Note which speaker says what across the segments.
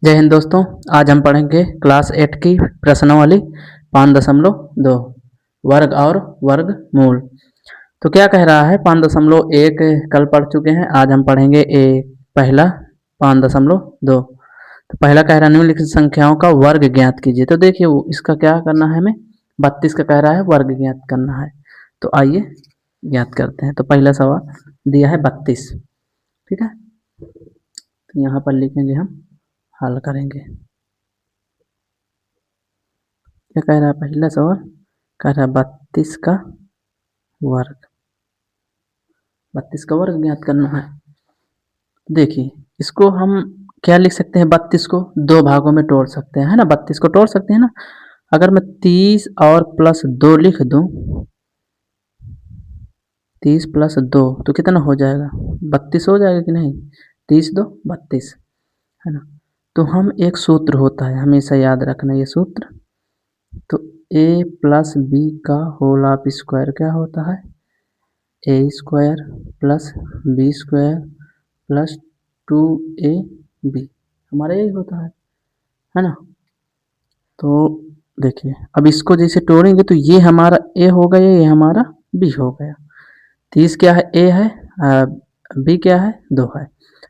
Speaker 1: जय हिंद दोस्तों। आज हम पढ़ेंगे क्लास 8 की प्रश्नावली 5.2 वर्ग और वर्गमूल। तो क्या कह रहा है 5.1 कल पढ़ चुके हैं। आज हम पढ़ेंगे पहला 5.2। तो पहला कह रहा है निम्नलिखित संख्याओं का वर्ग ज्ञात कीजिए। तो देखिए वो इसका क्या करना है, हमें 32 का कह रहा है वर्ग ज्ञात करना है। तो आइए ज्ञात करते हैं। तो पहला सवाल दिया है 32, ठीक है। तो यहाँ पर लिखेंगे, हम हल करेंगे। क्या कह रहा है पहला सवाल, कह रहा है 32 का वर्ग, 32 का वर्ग ज्ञात करना है। देखिए इसको हम क्या लिख सकते हैं, 32 को दो भागों में तोड़ सकते हैं, है ना। 32 को तोड़ सकते हैं ना। अगर मैं 30 और प्लस 2 लिख दूं, 30 प्लस 2 तो कितना हो जाएगा, 32 हो जाएगा कि नहीं। 30 2 32, है ना। तो हम एक सूत्र होता है, हमेशा याद रखना ये सूत्र। तो a प्लस बी का होल ऑफ स्क्वायर क्या होता है, A square plus B square plus 2ab, हमारा यही होता है ना। तो देखिए अब इसको जैसे तोड़ेंगे तो ये हमारा ए हो गया, ये हमारा बी हो गया। 30 क्या है, ए है, बी क्या है, 2 है।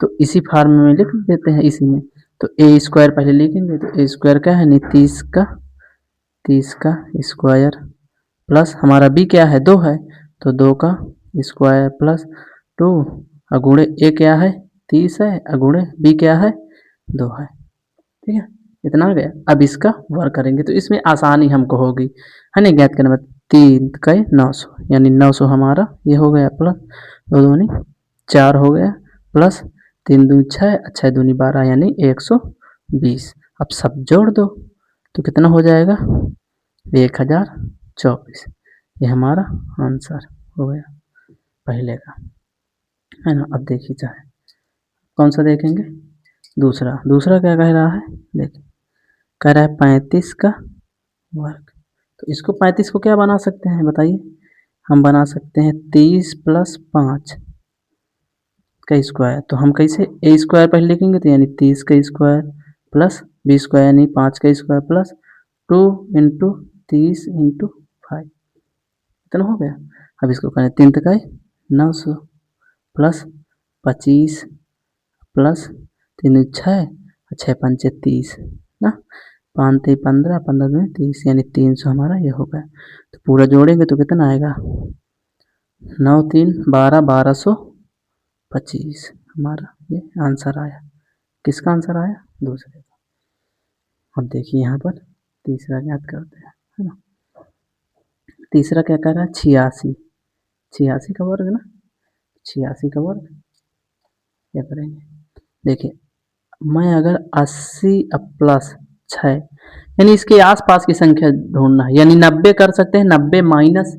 Speaker 1: तो इसी फार्म में लिख देते हैं, इसी में। तो ए स्क्वायर पहले लिखेंगे, तो ए स्क्वायर क्या है, नहीं 30 का स्क्वायर प्लस हमारा बी क्या है, 2 है, तो 2 का स्क्वायर प्लस 2 अगुणे ए क्या है, 30 है, अगुणे बी क्या है, 2 है। ठीक है, इतना आ गया। अब इसका वर्ग करेंगे तो इसमें आसानी हमको होगी, है ना। ज्ञात करने में 3 का 900, यानी 900 हमारा ये हो गया, प्लस 2 दूनी 4 हो गया, प्लस 3 दूनी 6, 6 दूनी 12, यानी 120। अब सब जोड़ दो तो कितना हो जाएगा, 1024। ये हमारा आंसर हो गया पहले का, है ना। अब देखिए चाहे कौन सा देखेंगे, दूसरा। दूसरा क्या कह रहा है, देखिए कह रहा है 35 का वर्ग। तो इसको 35 को क्या बना सकते हैं बताइए, हम बना सकते हैं 30 प्लस 5 का स्क्वायर। तो हम कैसे, ए स्क्वायर पहले लिखेंगे, तो यानी 30 का स्क्वायर प्लस बी स्क्वायर यानी 5 का स्क्वायर प्लस 2 इंटू 30 इंटू 5, इतना हो गया। अब इसको करें 3 तक 900 प्लस 25 प्लस 3 6, 6 5 30 ना, 5 3 15, 15 2 30, यानी 300 हमारा ये हो गया। तो पूरा जोड़ेंगे तो कितना आएगा, 9 3 12, 1225 हमारा ये आंसर आया। किसका आंसर आया, दूसरे का। अब देखिए यहाँ पर तीसरा ज्ञात करते हैं, है ना। तीसरा क्या कर रहा है, 86, 86 का वर्ग ना, 86 का वर्ग क्या करेंगे, देखिए मैं अगर 80 प्लस 6, यानी इसके आसपास की संख्या ढूंढना है, यानी 90 कर सकते हैं, 90 माइनस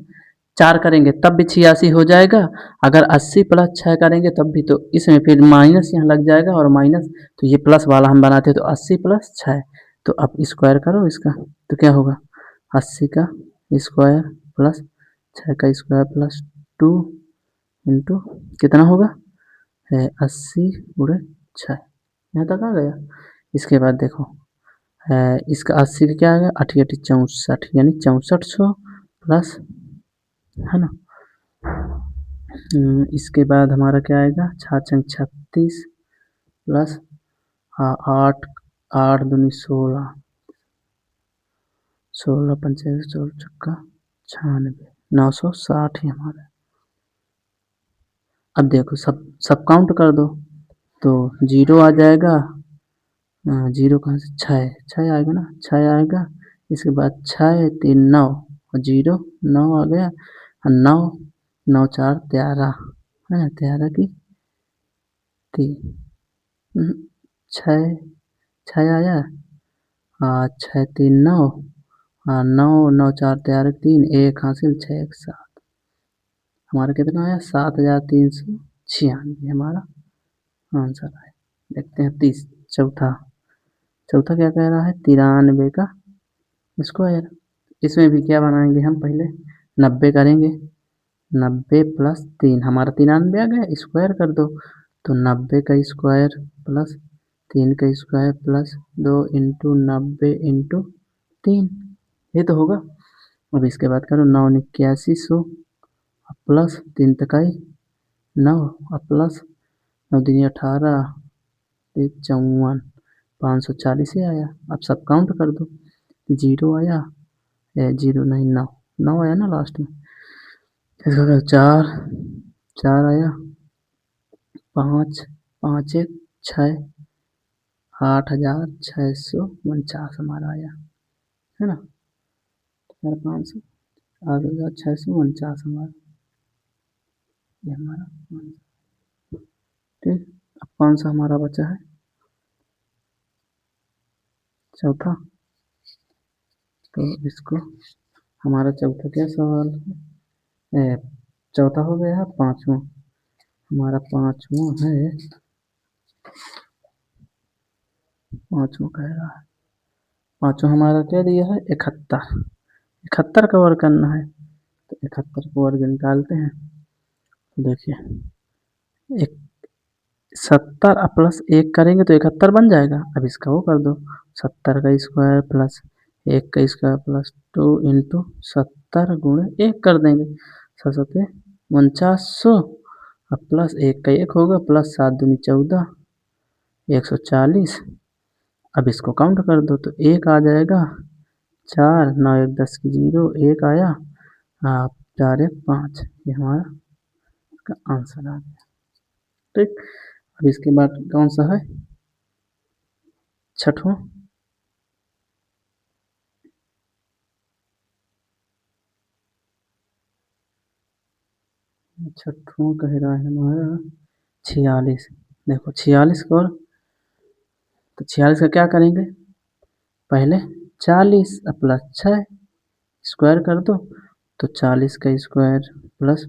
Speaker 1: 4 करेंगे तब भी 86 हो जाएगा। अगर 80 प्लस 6 करेंगे तब भी, तो इसमें फिर माइनस यहाँ लग जाएगा और माइनस, तो ये प्लस वाला हम बनाते हैं, तो 80 प्लस 6। तो अब स्क्वायर करो इसका, तो क्या होगा, 80 का स्क्वायर प्लस 6 का स्क्वायर प्लस 2 इंटू कितना होगा, है 80 गुणे 6, यहाँ तक आ गया। इसके बाद देखो इसका 80 का क्या आ गया, 8 8 64, यानी 6400 प्लस, है ना। इसके बाद हमारा क्या आएगा, 6 36 प्लस 8 8 दूनी 16, 16 पंचे 16 छक्का 96, 960 ही हमारा। अब देखो सब काउंट कर दो, तो जीरो आ जाएगा, जीरो कहाँ से, 6 आएगा ना, 6 आएगा। इसके बाद 6 3 9 और जीरो 9 आ गया, और 9 9 4 13, है ना, 13 की 3, 6 6 आया, 6 3 9, 9 9 4 13 3, 1 हासिल 6 1 7, हमारा कितना आया, 7396 हमारा आंसर आया। देखते हैं चौथा। चौथा क्या कह रहा है, 93 का स्क्वायर। इसमें भी क्या बनाएंगे हम, पहले 90 करेंगे, 90 प्लस 3, हमारा 93 आ गया, स्क्वायर कर दो, तो 90 का स्क्वायर प्लस 3 का स्क्वायर प्लस 2 इंटू 90 इंटू 3, ये तो होगा। अब इसके बाद करो 9 8100 प्लस 3 तकाई 9 प्लस 9 दूनी 18 54 540 ही आया। अब सब काउंट कर दो, 0 आया, 0 नहीं 9 9 आया ना लास्ट में। इसका करो 4 4 आया, 5 5 1 6 8649 हमारा आया, है ना। 4500 8649 हमारा, ये हमारा आंसर। ठीक, अब कौन सा हमारा बचा है, चौथा। तो इसको हमारा चौथा क्या सवाल है, चौथा हो गया। पाँचवा हमारा, पाँचवा है, पाँचवा कह रहा है, पाँचवा हमारा क्या दिया है, 71। 71 का वर्ग करना है, तो 71 को वर्ग निकालते हैं। देखिए, एक 70 प्लस 1 करेंगे तो 71 बन जाएगा। अब इसका वो कर दो, 70 का स्क्वायर प्लस 1 का स्क्वायर प्लस 2 इंटू 70 गुणे 1 कर देंगे। 7 4900 अब प्लस 1 का 1 होगा, प्लस 7 दूनी 14 140। अब इसको काउंट कर दो तो 1 आ जाएगा, 4 9 1 10 की 0 1 आया, 4 1 5, ये हमारा का आंसर आ गया। ठीक, अब इसके बाद कौन सा है, छठवां। छठवां कह रहा है हमारा 46। देखो 46 का, और तो 46 का क्या करेंगे, पहले 40 प्लस 6 स्क्वायर कर दो, तो 40 का स्क्वायर प्लस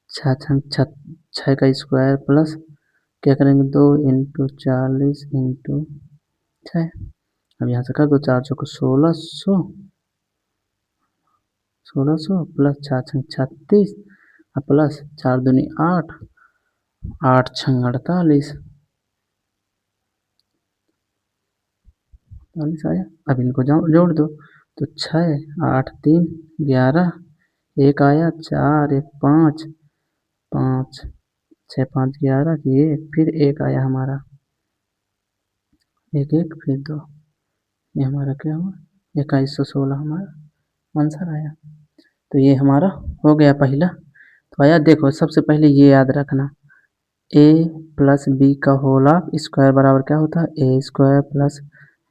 Speaker 1: 6 का स्क्वायर प्लस क्या करेंगे 2 इंटू 40 इंटू 6। अब यहाँ से कर दो, 4 चौको 1600 प्लस 6 छंग 36 प्लस 4 दूनी 8 8 छंग 48 आया। अब इनको जोड़ दो, तो 6 8 3 11 1 आया, 4 1 5 5 6 5 11 की 1, फिर 1 आया हमारा, 1 1 फिर 2, ये हमारा क्या हुआ, 2116 हमारा आंसर आया। तो ये हमारा हो गया पहला। तो आया, देखो सबसे पहले ये याद रखना, a प्लस बी का होल ऑफ स्क्वायर बराबर क्या होता है, A square plus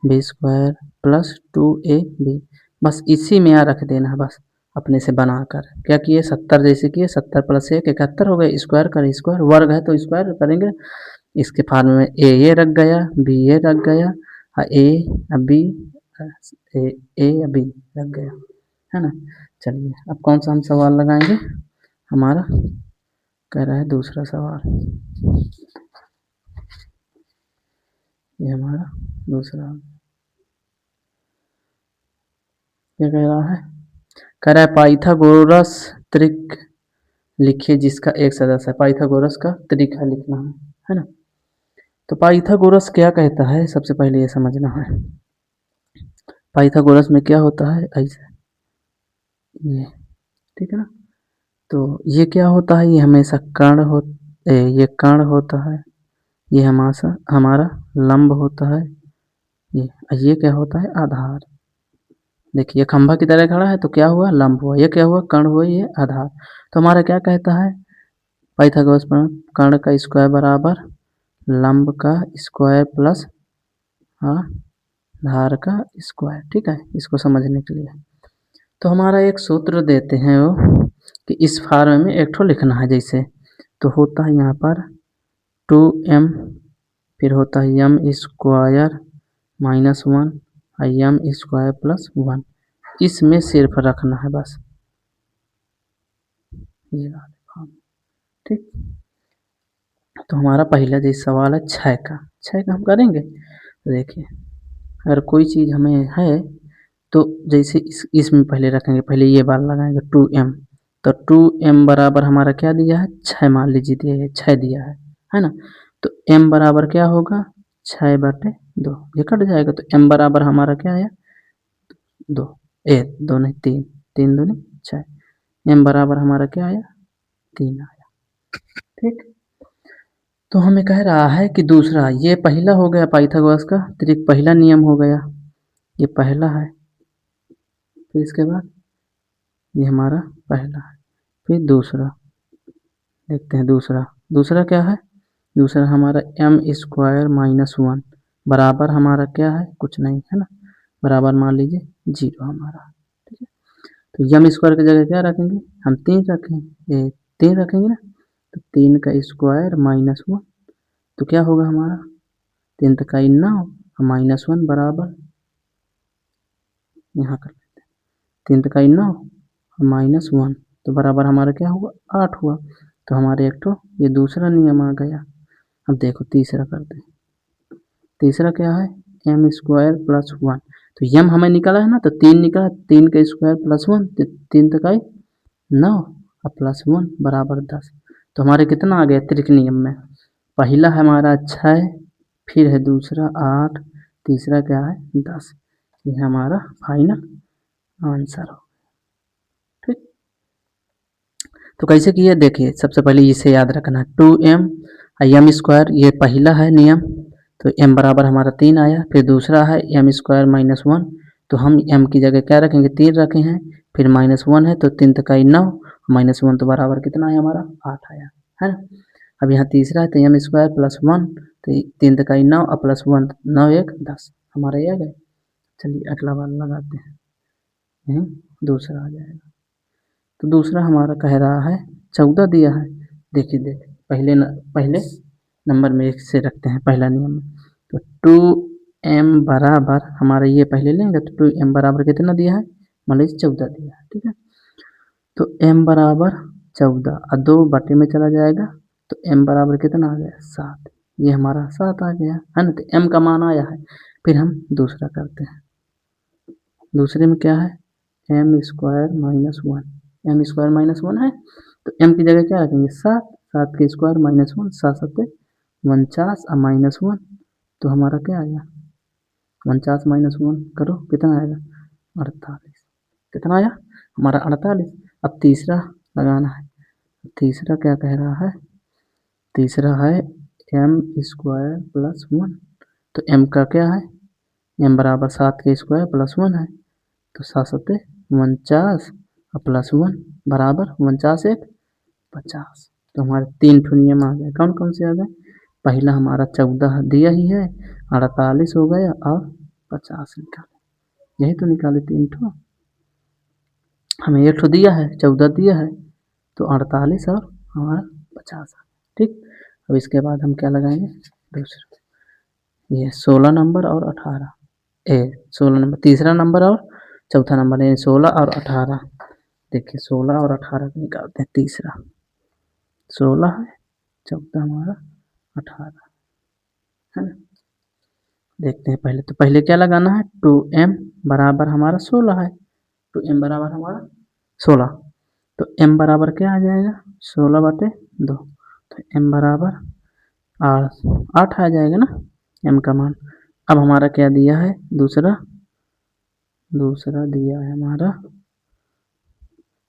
Speaker 1: B square plus 2ab। बस इसी में यहाँ रख देना है, बस अपने से बनाकर। क्या किए, 70 जैसे किए, 70 प्लस 1 71 हो गए, स्क्वायर कर स्क्वायर, वर्ग है तो स्क्वायर करेंगे। इसके फार्म में ए ये रख गया, बी ये रख गया, ए बी ए बी रख गया, है ना। चलिए अब कौन सा हम सवाल लगाएंगे, हमारा कह रहा है दूसरा सवाल, ये हमारा दूसरा क्या कह रहा है, कह रहा है पाइथागोरस त्रिक लिखिए जिसका एक सदस्य है। पाइथागोरस का त्रिक है लिखना है ना। तो पाइथागोरस क्या कहता है, सबसे पहले ये समझना है। पाइथागोरस में क्या होता है, ऐसे ये, ठीक है ना। तो ये क्या होता है, ये हमेशा कर्ण हो, ये कर्ण होता है, ये हमारा लंब होता है, ये क्या होता है, आधार। देखिए खंभा की तरह खड़ा है तो क्या हुआ, लंब हुआ, ये क्या हुआ, कर्ण हुआ, ये आधार। तो हमारा क्या कहता है पाइथागोरस प्रमेय, कर्ण का स्क्वायर बराबर लंब का स्क्वायर प्लस आधार का स्क्वायर। ठीक है, इसको समझने के लिए तो हमारा एक सूत्र देते हैं वो, कि इस फॉर्म में एक ठो लिखना है जैसे, तो होता है यहाँ पर 2m, फिर होता है m square minus 1 m square plus 1, इसमें सिर्फ रखना है बस ये वाले फॉर्म। ठीक, तो हमारा पहला जैसे सवाल है 6 का, 6 का हम करेंगे। तो देखिए अगर कोई चीज़ हमें है तो जैसे इसमें पहले रखेंगे, पहले ये बार लगाएंगे 2m, तो 2m बराबर हमारा क्या दिया है, 6 मान लीजिए दिया है, 6 दिया है ना। तो m बराबर क्या होगा, 6/2, ये कट जाएगा तो m बराबर हमारा क्या आया 2, 2 नहीं 3, 3 दूनी 6, m बराबर हमारा क्या आया 3 आया। ठीक, तो हमें कह रहा है कि दूसरा, ये पहला हो गया पाइथागोरस का त्रिक, पहला नियम हो गया, ये पहला है। फिर इसके बाद ये हमारा पहला है, फिर दूसरा देखते हैं। दूसरा क्या है, दूसरा हमारा m² - 1 बराबर हमारा क्या है, कुछ नहीं है ना, बराबर मान लीजिए 0 हमारा। ठीक है, तो यम स्क्वायर की जगह क्या रखेंगे हम, 3 रखेंगे, 3 रखेंगे ना, तो 3 का स्क्वायर -1, तो क्या होगा हमारा 3 का 9 -1 बराबर, यहाँ कर लेते हैं 3 का 9 -1, तो बराबर हमारा क्या हुआ 8 हुआ। तो हमारे एक तो ये दूसरा नियम आ गया। अब देखो तीसरा करते हैं। तीसरा क्या है, m² + 1, तो यम हमें निकाला है ना, तो 3 निकला, 3 का स्क्वायर +1, 3 का 9 और +1 बराबर 10। तो हमारे कितना आ गया त्रिक नियम में, पहला हमारा 6, फिर है दूसरा 8, तीसरा क्या है 10। ये हमारा फाइनल आंसर हो। ठीक, तो कैसे किया देखिए, सबसे पहले इसे याद रखना, 2m m², ये पहला है नियम, तो m बराबर हमारा 3 आया। फिर दूसरा है m² - 1, तो हम m की जगह क्या रखेंगे 3 रखे हैं, फिर -1 है तो 3 का 9 -1, तो बराबर कितना आया हमारा 8 आया, है ना। अब यहाँ तीसरा है तो m² + 1, तो 3 का 9 और +1, 9 1 10 हमारा ये आ गया। चलिए अगला वाला लगाते हैं, दूसरा आ जाएगा। तो दूसरा हमारा कह रहा है 14 दिया है। देखिए पहले नंबर में एक से रखते हैं पहला नियम में, तो 2m बराबर हमारा ये पहले लेंगे, तो 2m बराबर कितना दिया है, मान लीजिए 14 दिया है। ठीक है, तो m बराबर 14 और 2 बटे में चला जाएगा, तो m बराबर कितना आ गया 7, ये हमारा 7 आ गया, है ना। तो m का मान आया है। फिर हम दूसरा करते हैं, दूसरे में क्या है m² - 1, m² - 1 है, तो m की जगह क्या रखेंगे 7, 7 के स्क्वायर -1, 7 7 49 और -1, तो हमारा क्या आया 49 -1 करो कितना आएगा 48, कितना आया हमारा 48। अब तीसरा लगाना है, तीसरा क्या कह रहा है, तीसरा है m² + 1, तो m का क्या है, m बराबर 7 के स्क्वायर +1 है, तो 7 7 49 और +1 बराबर 49 1 50। तो हमारे 3 ठो नियम आ गए, कौन कौन से आ गए, पहला हमारा 14 दिया ही है, 48 हो गया और 50 निकाले, यही तो निकाले 3 ठो। हमें 1 ठो दिया है 14 दिया है, तो 48 और हमारा 50। ठीक, अब इसके बाद हम क्या लगाएंगे दूसरा, ये 16 नंबर और 18, 16 नंबर, तीसरा नंबर और चौथा नंबर, यानी 16 और 18। देखिए 16 और 18 को निकालते हैं, तीसरा 16 है, चौथा हमारा 18, है ना। देखते हैं पहले, तो पहले क्या लगाना है, 2m बराबर हमारा 16 है, 2m बराबर हमारा 16, तो m बराबर क्या आ जाएगा 16/2, तो m बराबर 8 आ जाएगा ना m का मान। अब हमारा क्या दिया है, दूसरा दिया है हमारा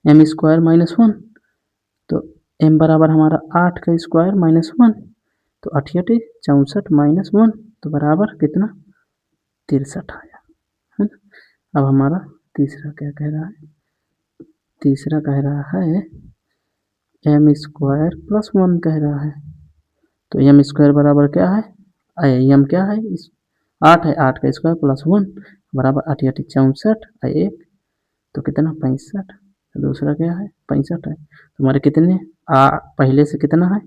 Speaker 1: m² - 1, तो m बराबर हमारा 8 का स्क्वायर -1, तो 8 8 64 -1, तो बराबर कितना 63 आया, है ना। अब हमारा तीसरा क्या कह रहा है, तीसरा कह रहा है m² + 1 कह रहा है, तो m² बराबर क्या है, m क्या है 8 है, 8 का स्क्वायर +1 बराबर 8 8 64 1, तो कितना 65, तो दूसरा क्या है 65 है। तो हमारे कितने पहले से कितना है,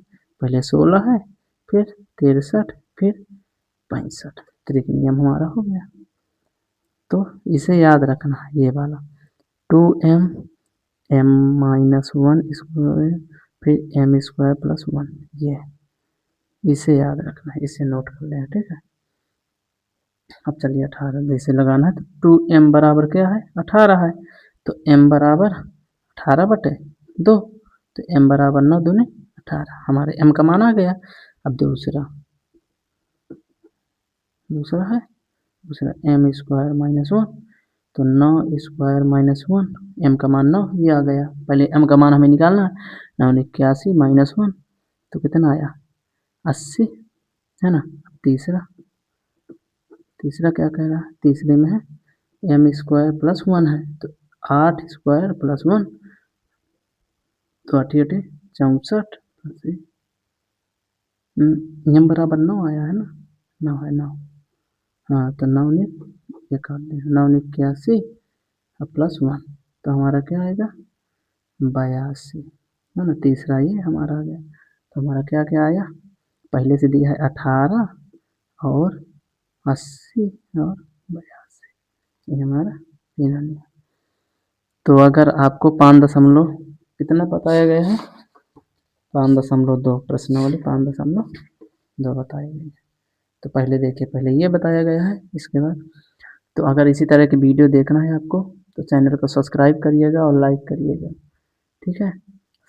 Speaker 1: पहले 16 है, फिर 63, फिर 65, त्रिक नियम हमारा हो गया। तो इसे याद रखना है, ये वाला 2m m-1 स्क्वायर फिर m² + 1, ये इसे याद रखना है, इसे नोट कर लें, ठीक है। अब चलिए 18 जैसे लगाना है, तो 2m बराबर क्या है 18 है, तो m बराबर 18/2, तो m बराबर 9 दूनी 18, हमारे m का मान आ गया। अब दूसरा दूसरा है दूसरा m स्क्वायर माइनस 1, तो 9 स्क्वायर माइनस 1, m का मान 9 ये आ गया। पहले m का मान हमें निकालना है, 981 माइनस 1 तो कितना आया 80 है ना। तीसरा तीसरा क्या कह रहा है, तीसरे में है m स्क्वायर प्लस 1 है, तो 8 स्क्वायर प्लस 1 तो 8 8 64 m बराबर 9 आया है ना, 9 है 9। हाँ तो 9 ने 81 और प्लस 1 तो हमारा क्या आएगा 82 है ना। तीसरा ये हमारा आ गया, तो हमारा क्या क्या आया, पहले से दिया है 18 और 80 और 82, ये हमारा तीन आ गया। तो अगर आपको 5 कितना बताया गया है, 5.2 प्रश्न वाली 5.2 बताई गई है। तो पहले देखिए, पहले ये बताया गया है, इसके बाद तो अगर इसी तरह की वीडियो देखना है आपको तो चैनल को सब्सक्राइब करिएगा और लाइक करिएगा, ठीक है।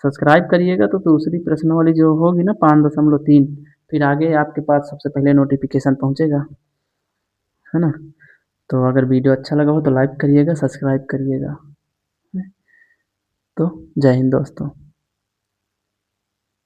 Speaker 1: सब्सक्राइब करिएगा तो दूसरी प्रश्न वाली जो होगी ना 5.3 फिर आगे आपके पास सबसे पहले नोटिफिकेशन पहुंचेगा, है ना। तो अगर वीडियो अच्छा लगा हो तो लाइक करिएगा, सब्सक्राइब करिएगा। तो जय हिंद दोस्तों।